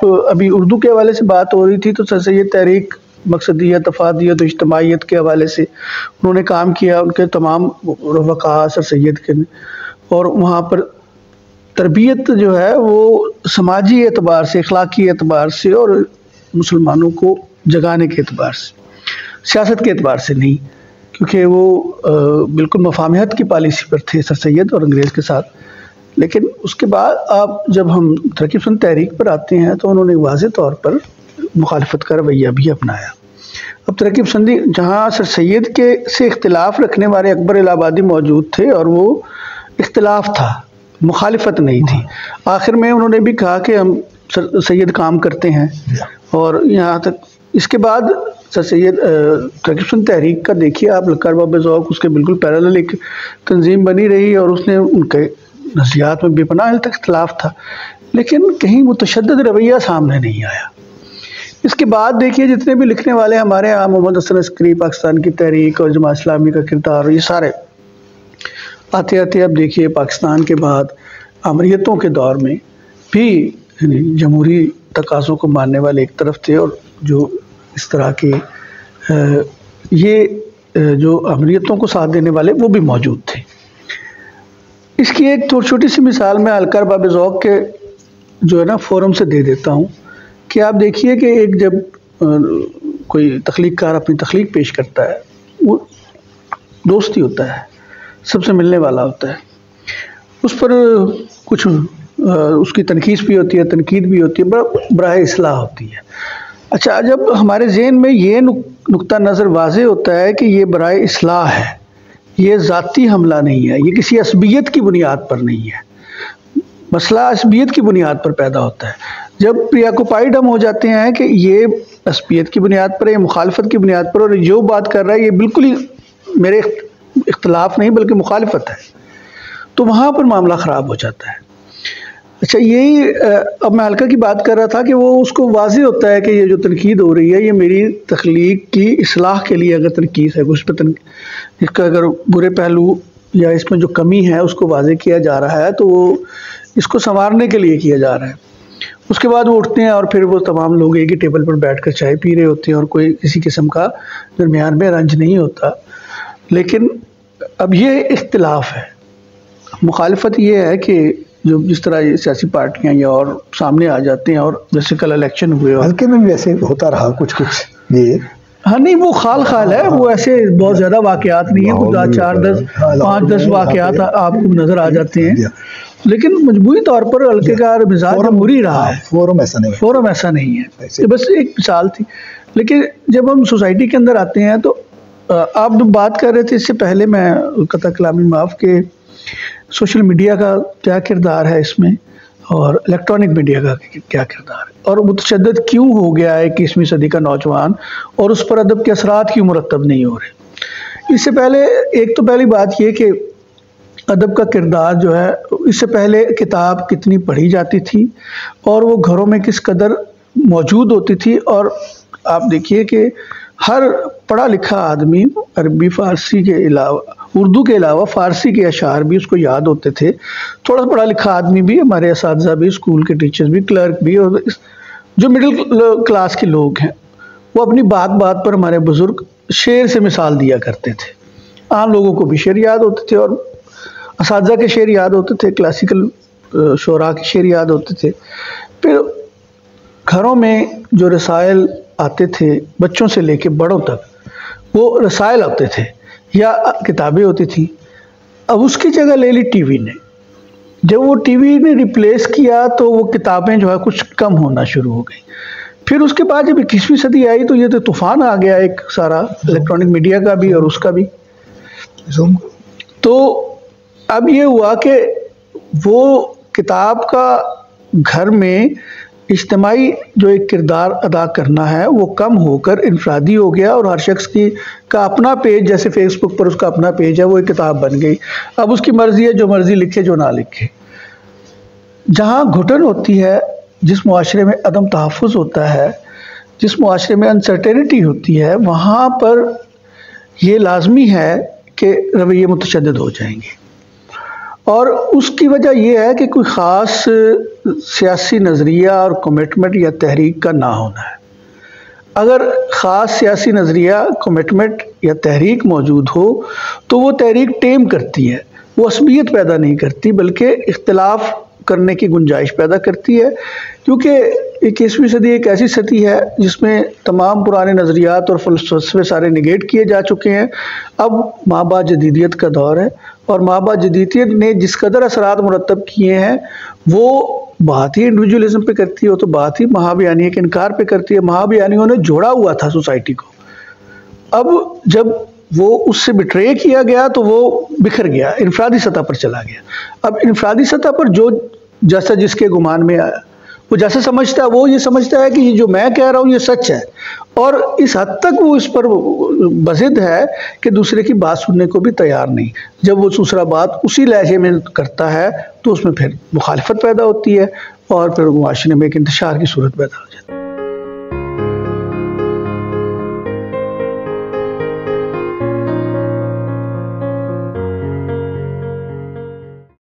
آپ ابھی اردو کے حوالے سے بات ہو رہی تھی تو سر سید تحریک مقصدیت، افادیت و اجتماعیت کے حوالے سے انہوں نے کام کیا، ان کے تمام رفقا سر سید کے، اور وہاں پر تربیت جو ہے وہ سماجی اعتبار سے، اخلاقی اعتبار سے اور مسلمانوں کو جگانے کے اعتبار سے، سیاست کے اعتبار سے نہیں، کیونکہ وہ بالکل مفاہمت کی پالیسی پر تھے سر سید اور انگریز کے ساتھ۔ لیکن اس کے بعد آپ جب ہم ترقی پسند تحریک پر آتے ہیں تو انہوں نے واضح طور پر مخالفت کا رویہ بھی اپنایا۔ اب ترقی پسندی جہاں سر سید کے سے اختلاف رکھنے والے اکبر الہ آبادی موجود تھے اور وہ اختلاف تھا، مخالفت نہیں تھی، آخر میں انہوں نے بھی کہا کہ ہم سر سید کام کرتے ہیں، اور یہاں تک اس کے بعد سر سید ترقی پسند تحریک کا دیکھیے آپ، لقا باب ذوق اس کے بالکل پیرالل ایک تنظیم بنی رہی، اور اس نے ان کے نظریات میں بے پناہ حد تک اختلاف تھا، لیکن کہیں متشدد رویہ سامنے نہیں آیا۔ اس کے بعد دیکھیے جتنے بھی لکھنے والے ہمارے یہاں، محمد حسن عسکری، پاکستان کی تحریک اور جماعت اسلامی کا کردار، یہ سارے آتے آتے اب دیکھیے پاکستان کے بعد آمریتوں کے دور میں بھی جمہوری تقاضوں کو ماننے والے ایک طرف تھے، اور جو اس طرح کے یہ جو آمریتوں کو ساتھ دینے والے وہ بھی موجود تھے۔ اس کی ایک چھوٹی سی مثال میں القر باب ذوق کے جو ہے نا فورم سے دے دیتا ہوں کہ آپ دیکھیے کہ ایک جب کوئی تخلیق کار اپنی تخلیق پیش کرتا ہے، وہ دوستی ہوتا ہے، سب سے ملنے والا ہوتا ہے، اس پر کچھ اس کی تنقید بھی ہوتی ہے، تنقید بھی ہوتی ہے، براہ اصلاح ہوتی ہے۔ اچھا، جب ہمارے ذہن میں یہ نقطہ نظر واضح ہوتا ہے کہ یہ براہ اصلاح ہے، یہ ذاتی حملہ نہیں ہے، یہ کسی عصبیت کی بنیاد پر نہیں ہے، مسئلہ عصبیت کی بنیاد پر پیدا ہوتا ہے، جب پریاکوپائیڈ ہم ہو جاتے ہیں کہ یہ عصبیت کی بنیاد پر ہے، مخالفت کی بنیاد پر، اور جو بات کر رہا ہے یہ بالکل ہی میرے اختلاف نہیں بلکہ مخالفت ہے، تو وہاں پر معاملہ خراب ہو جاتا ہے۔ اچھا، یہی اب میں حلقہ کی بات کر رہا تھا کہ وہ اس کو واضح ہوتا ہے کہ یہ جو تنقید ہو رہی ہے یہ میری تخلیق کی اصلاح کے لیے اگر تنقید ہے، اس پہ اس کا اگر برے پہلو یا اس میں جو کمی ہے اس کو واضح کیا جا رہا ہے تو وہ اس کو سنوارنے کے لیے کیا جا رہا ہے۔ اس کے بعد وہ اٹھتے ہیں اور پھر وہ تمام لوگ ایک ہی ٹیبل پر بیٹھ کر چائے پی رہے ہوتے ہیں اور کوئی کسی قسم کا درمیان میں رنج نہیں ہوتا۔ لیکن اب یہ اختلاف ہے، مخالفت یہ ہے کہ جو جس طرح یہ سیاسی پارٹیاں یا اور سامنے آ جاتے ہیں، اور جیسے کل الیکشن ہوئے حلقے میں بھی ویسے ہوتا رہا کچھ یہ، ہاں نہیں وہ خال خال ہے، وہ ایسے بہت زیادہ واقعات نہیں ہیں، کچھ 5-10 واقعات آپ کو نظر آ جاتے ہیں، لیکن مجموعی طور پر حلقے کا مزاج جمہوری رہا ہے، فورم ایسا نہیں ہے، یہ بس ایک مثال تھی۔ لیکن جب ہم سوسائٹی کے اندر آتے ہیں تو آپ جو بات کر رہے تھے اس سے پہلے، میں قطع کلامی معاف کے سوشل میڈیا کا کیا کردار ہے اس میں، اور الیکٹرانک میڈیا کا کیا کردار ہے، اور متشدد کیوں ہو گیا ہے 21ویں صدی کا نوجوان، اور اس پر ادب کے اثرات کیوں مرتب نہیں ہو رہے۔ اس سے پہلے ایک تو پہلی بات یہ کہ ادب کا کردار جو ہے، اس سے پہلے کتاب کتنی پڑھی جاتی تھی اور وہ گھروں میں کس قدر موجود ہوتی تھی، اور آپ دیکھیے کہ ہر پڑھا لکھا آدمی عربی فارسی کے علاوہ، اردو کے علاوہ فارسی کے اشعار بھی اس کو یاد ہوتے تھے، تھوڑا پڑھا لکھا آدمی بھی، ہمارے اساتذہ بھی، اسکول کے ٹیچرز بھی، کلرک بھی، اور جو مڈل کلاس کے لوگ ہیں وہ اپنی بات بات پر ہمارے بزرگ شعر سے مثال دیا کرتے تھے، عام لوگوں کو بھی شعر یاد ہوتے تھے، اور اساتذہ کے شعر یاد ہوتے تھے، کلاسیکل شعراء کے شعر یاد ہوتے تھے۔ پھر گھروں میں جو رسائل آتے تھے بچوں سے لے کے بڑوں تک، وہ رسائل آتے تھے یا کتابیں ہوتی تھیں۔ اب اس کی جگہ لے لی ٹی وی نے، جب وہ ٹی وی نے ریپلیس کیا تو وہ کتابیں جو ہے کچھ کم ہونا شروع ہو گئی۔ پھر اس کے بعد جب 21ویں صدی آئی تو یہ تو طوفان آ گیا ایک سارا، الیکٹرانک میڈیا کا بھی اور اس کا بھی۔ تو اب یہ ہوا کہ وہ کتاب کا گھر میں اجتماعی جو ایک کردار ادا کرنا ہے وہ کم ہو کر انفرادی ہو گیا، اور ہر شخص کا اپنا پیج، جیسے فیس بک پر اس کا اپنا پیج ہے، وہ ایک کتاب بن گئی، اب اس کی مرضی ہے جو مرضی لکھے جو نہ لکھے۔ جہاں گھٹن ہوتی ہے، جس معاشرے میں عدم تحفظ ہوتا ہے، جس معاشرے میں انسرٹینٹی ہوتی ہے، وہاں پر یہ لازمی ہے کہ رویے متشدد ہو جائیں گے، اور اس کی وجہ یہ ہے کہ کوئی خاص سیاسی نظریہ اور کمٹمنٹ یا تحریک کا نہ ہونا ہے۔ اگر خاص سیاسی نظریہ، کمٹمنٹ یا تحریک موجود ہو تو وہ تحریک ٹیم کرتی ہے، وہ عصبیت پیدا نہیں کرتی بلکہ اختلاف کرنے کی گنجائش پیدا کرتی ہے، کیونکہ 21ویں صدی ایک ایسی صدی ہے جس میں تمام پرانے نظریات اور فلسفے سارے نگیٹ کیے جا چکے ہیں۔ اب مابعد جدیدیت کا دور ہے، اور مابعد جدیدیت نے جس قدر اثرات مرتب کیے ہیں وہ بات ہی انڈیویجولزم پہ کرتی ہے، وہ تو بات ہی مہابیانیہ کے انکار پہ کرتی ہے۔ مہابیانیوں نے جوڑا ہوا تھا سوسائٹی کو، اب جب وہ اس سے بٹرے کیا گیا تو وہ بکھر گیا، انفرادی سطح پر چلا گیا۔ اب انفرادی سطح پر جو جیسا جس کے گمان میں آیا، وہ جیسا سمجھتا ہے، وہ یہ سمجھتا ہے کہ یہ جو میں کہہ رہا ہوں یہ سچ ہے، اور اس حد تک وہ اس پر بضد ہے کہ دوسرے کی بات سننے کو بھی تیار نہیں۔ جب وہ دوسرا بات اسی لہجے میں کرتا ہے تو اس میں پھر مخالفت پیدا ہوتی ہے، اور پھر معاشرے میں ایک انتشار کی صورت پیدا ہو جاتی ہے۔